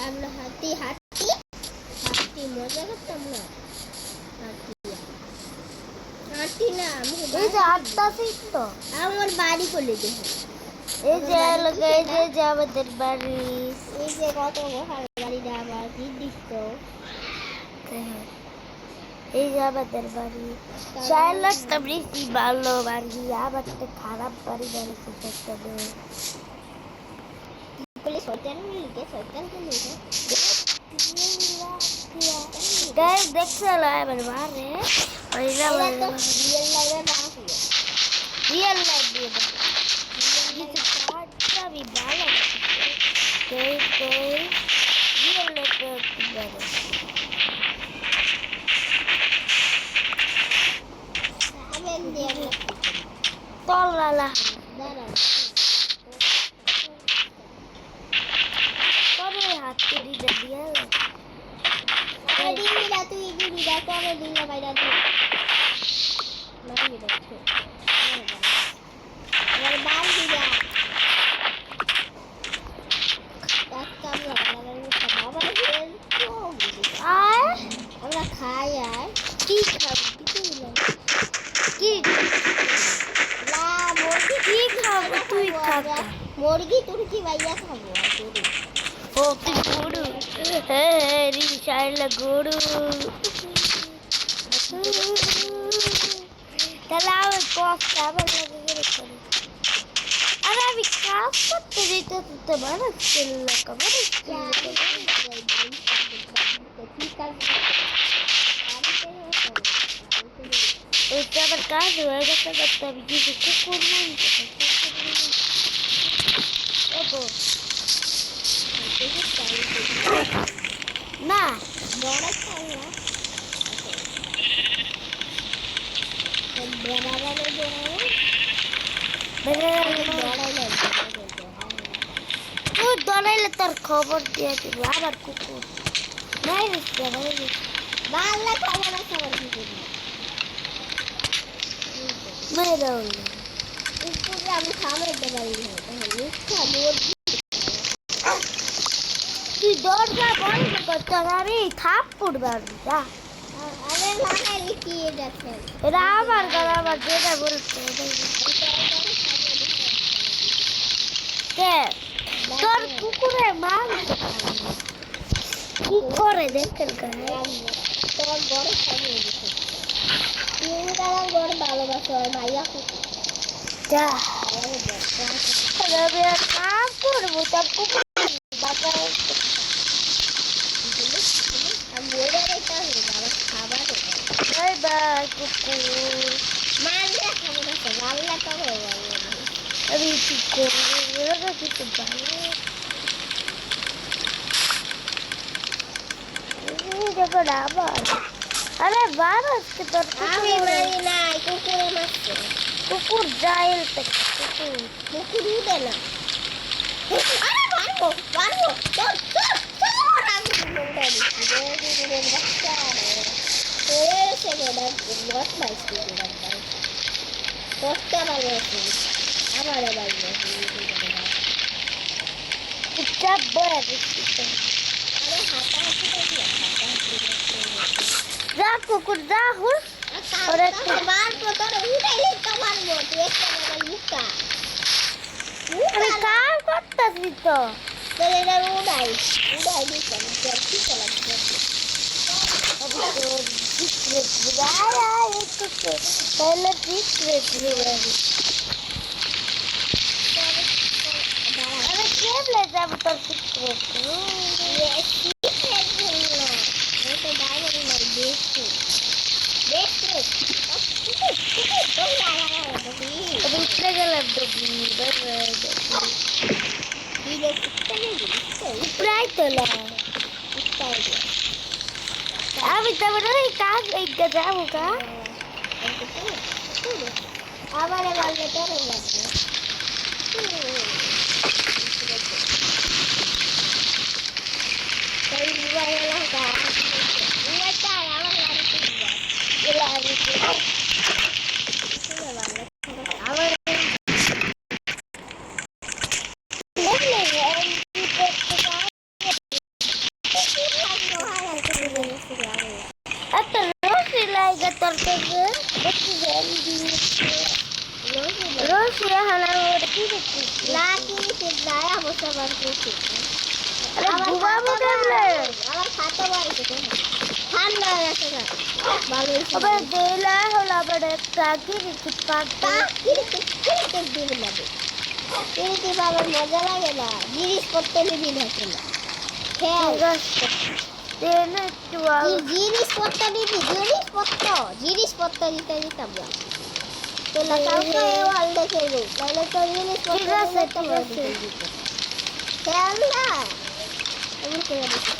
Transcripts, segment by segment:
আমরা হাঁটি হাঁটি হাঁটি মজা করতাম না হাঁটি না এই যে আটটাতেই তো আমার বাড়ি করে দেখো এই যে এই যে আমাদের বাড়ি এই যে কত ঘর বাড়িটা আবার নির্দিষ্ট এই যে আমাদের বাড়ি চাইলাটা বৃষ্টি ভালো বাড়ি আবার একটা খারাপ বাড়ি বানিয়েছে সেখানে বলে শয়তান মিলকে শয়তান মিলকে গাইস দেখছো না এবার মারে ওইটা তো রিয়েল লাইফে না আছে রিয়েল লাইফ দিয়ে দাও কিছু কাটটা भी ভালো গাইস রিয়েল লাইফে ভালো আবেন দিয়ে তলালা দাঁড়া করে হাত করে দিয়ে দিলা তুই দিলা করে দিলা বাইরা তুই মারি দেখছো আর বাল দিলা কাজ কাম লাগানোর বাবা হেল তো আর আমরা খাই আর কি খাবো কিছু না কি লা মুরগি কি খাবো তুই খাবো মুরগি তুরকি ভাইয়া খাবো তুই ওকে গুরু রি শাইলা গুরু তাহলে আমার কষ্ট আবার লাগে রেখে আরে আমি কাজ করতে যেতে তো বানাচ্ছি না কবার ওইটা আবার কাজ হয়ে গেছে করতে আমি কিছু কুকুর নাই না বড় খাই না তুই দৌড়াইলে তোর খবর দিয়ে দিবি আবার কুকুর নাই বাংলা খবর আছে আবার কুকুর মেরে কুকুরে আমি খামাইতে পারি তুই দরজা বন্ধ করতে পারি থাপ পড়বে যা আরে লাগাই কি দেখেন এটা আমার গলা আমার যেটা বলছে কে তোর কুকুরে মাল কি করে দেখেন তোর বড় খাবে তুই তার বড় ভালোবাসো ভাইয়া কুকুর যা আমি আর কাম করবো তার কুকুর বাবা বাই বাই কুকুর মারলে খাবো না তো রান্না তো হয়ে যাবে আমি কি করবো কিছু ভালো দেখো না আবার আরে বার আজকে তোর আমি মারি নাই কুকুরে মারছে কুকুর জাইল থেকে কুকুর উঠে না আরে মারবো মারবো চল চল চল আমি মুন্ডা দিচ্ছি বাচ্চা সে গোটা লট মাইছি দশটা বাজে আমার বাজে চাপ বড় দিচ্ছি আরে হাতা যা কুকুর যা হুস और बार को तो उड़ाइले तो मारबो तू একটা জায়গায় লুকা আমি কার করতেছি তো তোরে না উড়াই দিছ আমি তোর কি লাগছে अभी तो सीक्रेट बुलाया एक तो पहले सीक्रेट बुलाया अरे क्या ले जब तो सीक्रेट ये सीक्रेट है वो तो डायरेक्ट मैं देखूं अभी इतने गलत दोगी अभी तब नहीं काग एक गजा होगा हमारे वाले तो नहीं कई बार लगा ये क्या है हमारे वाले আমার একটা রসি লাগে তোর থেকে রসি হানা কি দেখছিস না কি দেখছিস না অবস্থা বার করছিস আরে ঘুমাবো কেমনে আমার খাতা বাড়িতে ঠান্ডা লাগছে না ভালো আবার দেলা হলো আবার একটা কি দেখছিস পাতা কি দেখছিস দিবি না কিন্তু বাবার মজা লাগে না জিনিসপত্র নিবি না কেনা খেয়াল জিনিসপত্র নিবি জিনিসপত্র দিতে দিতাম না তোলা কাউকে ওয়াল দেখে নি তাহলে তো জিনিসপত্র খেয়াল না এমন করে দিচ্ছি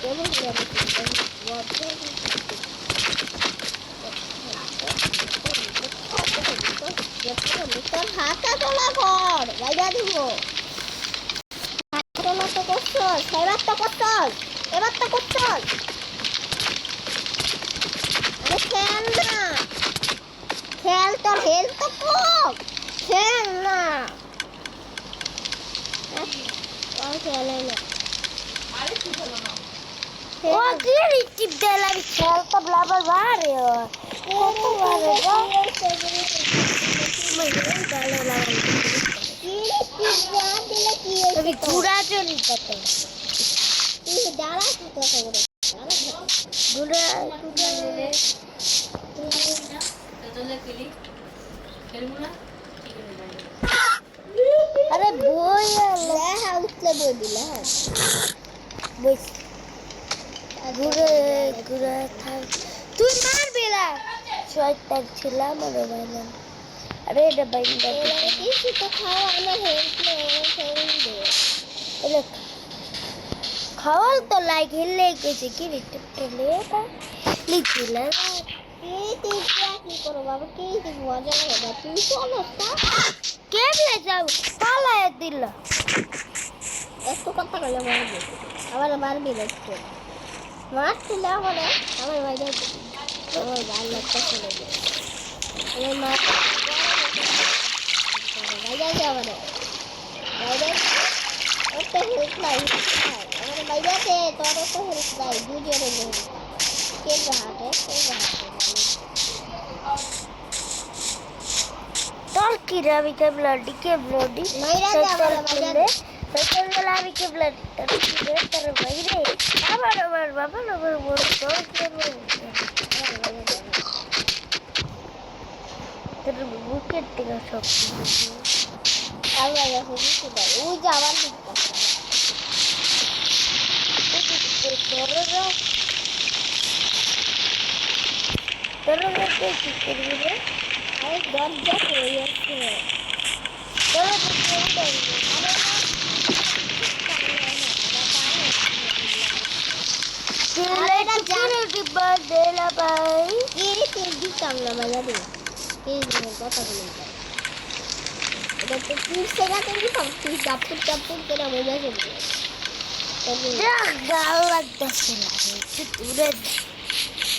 তোর হাতা তোলা কর বাইরা দিব হাতা তোলা তো করছস এবার তো করছস আরে খেল না খেল তোর হেলথ তো কম খেল না খেলে না ও কি টিপ দেলা খেল তো ব্লাবার বারে কত বারে ঘুরা চলি কত ডালা কত ঘুরা আরে বই হ্যাঁ উঠলে বই দিলে হ্যাঁ বই ঘুরে ঘুরে থাক তুই মারবি না শয়তান ছিলাম আরে ভাইলাম আরে এটা বাইন্দা কিছু তো খাওয়া আমার হেল্প এলে খাওয়াল তো লাইক হিলে গেছে কি রিটে লেটা লিখিলা এই তুই কি করো বাবা কি মজা হবে তুই চলো তা কেমনে যাও পালায় দিল একটু কথা বলে মারবি আবার মারবি না একটু মারতে না বলে আমার বাইরে আমার গাল লাগতে চলে যায় আমার মা বাইরে যাবে না বাইরে একটা হেল্প নাই আমার বাইরে আছে তোর তো হেল্প নাই দুজনে নেই কে হাতে তোর কি রাবি কে ব্লাডি মাইরা যাবে বাইরে তোর রাবি কে ব্লাডি তোর বাইরে আবার বাবা বড় তোর বুকের থেকে সব আল্লাহ ও যাওয়ার তোর কি করবি রে আরে দরজা হয়ে যাচ্ছে দেলা ভাই এর তেল দিতাম না মাইয়া দে এই কথা বলে এটা তো তুই সেটা তেল তুই চাপুর করে মজা করবি গাল লাগতেছে না দূরে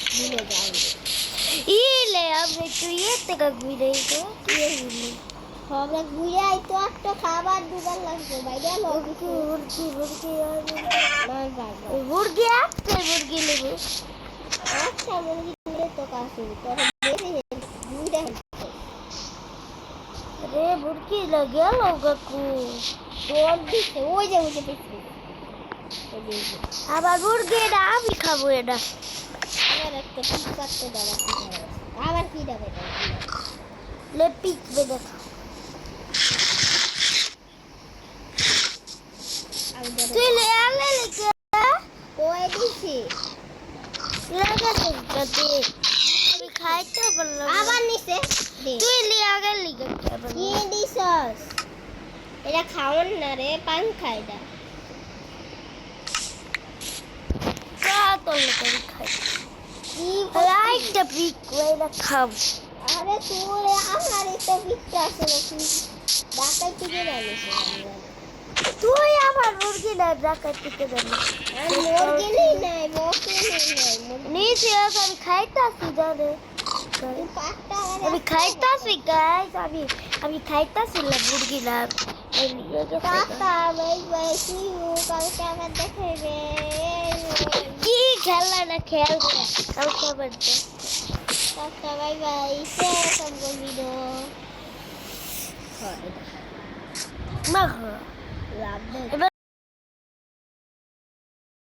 দিলে যাও ইলে আমি তুই এতে ঘুরে তো আমরা ঘুরে আই তো একটা খাবার দোকান লাগবে বাইরে মুরগি আছে মুরগি নেবে আচ্ছা মুরগি নিলে তো কাছে তোর ঘুরে রে মুরগি লাগে কাকু তোর দিছে ওই যে পেছনে আবার মুরগিটা আমি খাবো এটা আমার একটা পিস কাটতে দাও আবার কি দেবে ले पिक में देखा तू ले आले लेके कोई दिसी लगा तो कते अभी खाए तो बल्ला आवाज नहीं से तू ले आगे लेके ये दिसस एरा खावन ना रे पान खाइदा का तो लेके खाइ ई लाइक द पिक वेला खाव আরে তোরে আমারে তো বিশ্বাস নাকি ডাকাই থেকে জানিস তুই আমার মুরগি না ডাকাই থেকে জানিস মুরগি নেই নাই বসে নেই নিচে আমি খাইতাছি জানে আমি খাইতাছি গাইস আমি খাইতাছিলাম মুরগিটা tata bye bye see you কালকে আবার দেখাবে কি খেলা না খেলবে কালকে আবার টাটা বাই বাই শেষ আমার ভিডিও মা লাভ